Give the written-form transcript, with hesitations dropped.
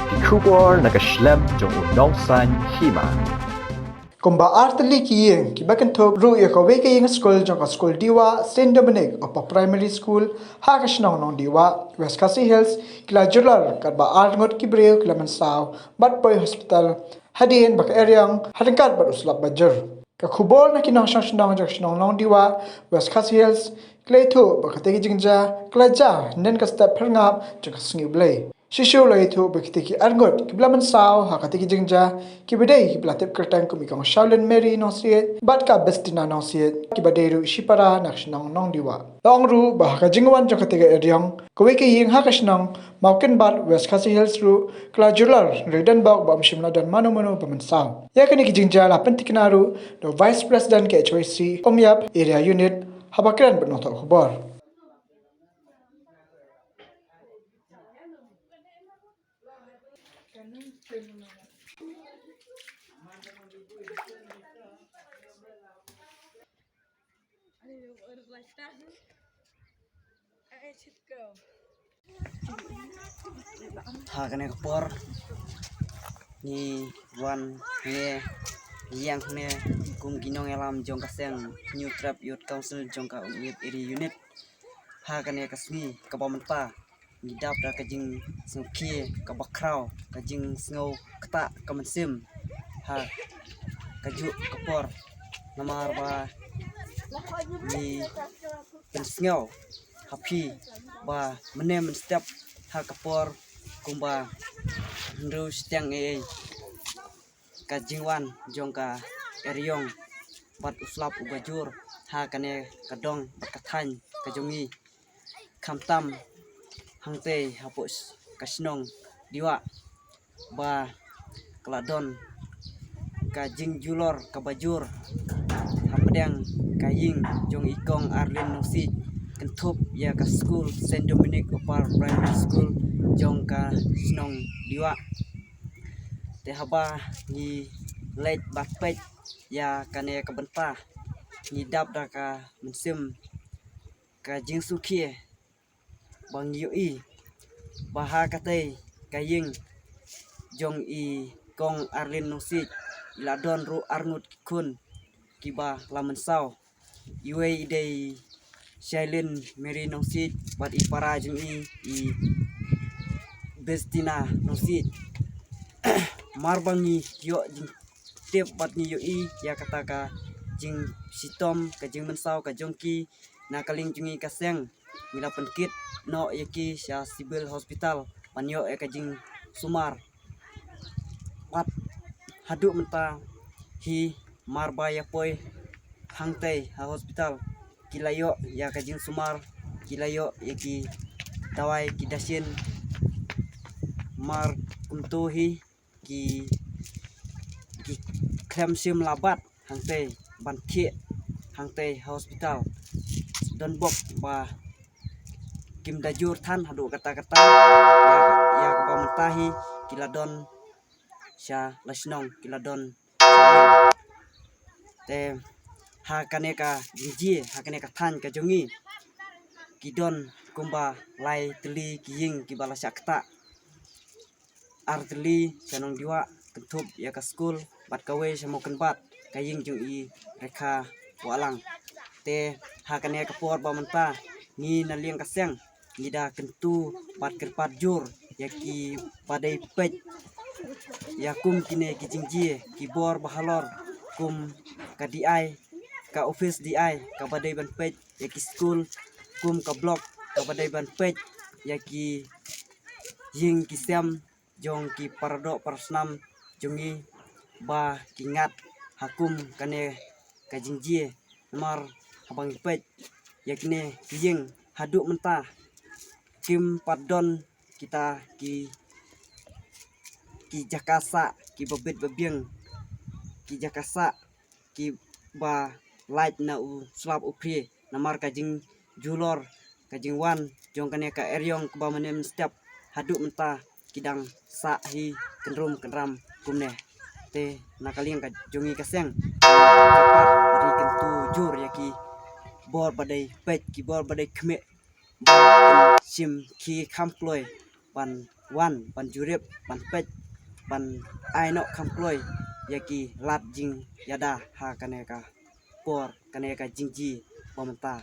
ki khubor nakaslem jong unong san hima. Kumba artli ki bakan thok ru ya ko ke yang school jong school diwa Saint Dominic upper primary school ha ka shnong nong diwa West Khasi Hills kila jular kat ba art ngot ki breu kila man saw bat boy hospital hadin bak eryang hadangkat bat uslap bajur ka khubol na kinang shnong jong nong diwa West Khasi Hills klei thu ba khate ki jingja kla ja nen ka step phangap jong sngi blai Shishu lai thu bakti ki argot ki blaman saw hakati ki jingja ki bedai ki blatep kertang ku mikong Shaolin Mary no siet bat ka bestina no siet ki baderu shipara nakshnong nong diwa long ru bah ka jingwan jo khate ga eryong ko we ki ying hakashnong mauken bat West Khasi Hills ru kla jular redan bak bam shimla dan manu baman saw ya kani ki jingja la pentiknaru do vice president ke HYC omyap area unit habakran benotok khabar Hakane kapor ni wan ne yang ne kum ginong elam jong kaseng new trap youth council jong ka iri unit hakane kasmi kabamenta ni dap da kajing sungki kabakrau kajing snow kata kamansim ha kaju kapor namar ba ni pensngau happy ba menem step ha kapor kumba ndu stang kajingwan jongka eryong bat uslap ubajur ha kane kadong bakathan kajongi khamtam hangte hapus kasnong diwa ba kladon kajing julor kabajur hapdang kaying jong ikong arlin nusi kentup ya ka school Saint Dominic upper primary school jong ka snong diwa te haba ni late batpet ya kane ka benta ni dap da ka mensim ka jing sukie bang yui baha kate kaying jong i kong arlin nusi ladon ru arngut kun kiba lamen saw iwe idei Shailin Mary nusi bat ipara jing i bestina nusit marbangi yo jing tip bat ni yo ya kata ka jing sitom ka jing mensau ka jongki na kaling jungi kaseng mila penkit no yaki sya civil hospital panyo ka jing sumar bat hadu menta hi marbaya poi hangtai ha hospital kilayo ya ka jing sumar kilayo yaki dawai kidasin mar kuntuhi ki klemsim labat hangte banki hangte hospital don bok ba kim dajur than hadu kata-kata ya ba mentahi kiladon sya lasnong kiladon te ha kaneka jinji ha kaneka than ka jongi kidon kumba lai teli kiying kibala syakta artli sanong diwa kentup ya ka school bat kawe samoken bat kaying jung i rekha walang te hakane kapor ba menta ni naliang kaseng nida kentu bat kerpat jur yaki padai pej yakum kine kijingji kibor bahalor kum ka DI ka office DI ka badai ban pej yaki school kum ka blok ka badai ban pej yaki ying kisem jong ki pardo parsnam jongi ba kingat hakum kane kajingji namar habang pet yakne ying hadu menta kim padon kita ki jakasa ki babet babieng ki jakasa ki ba light na u slap upri namar kajing julor kajing wan jong kane ka eryong ba menem step hadu menta kidang sa hi kenram kumne te nakaliang ka jongi kaseng kapat dari kentu jur yaki bor badai pet ki bor badai kme sim ki kamploy ban wan ban jurip ban pet ban ai no kham kloi yaki lat jing yada ha kaneka por kaneka jingji bomta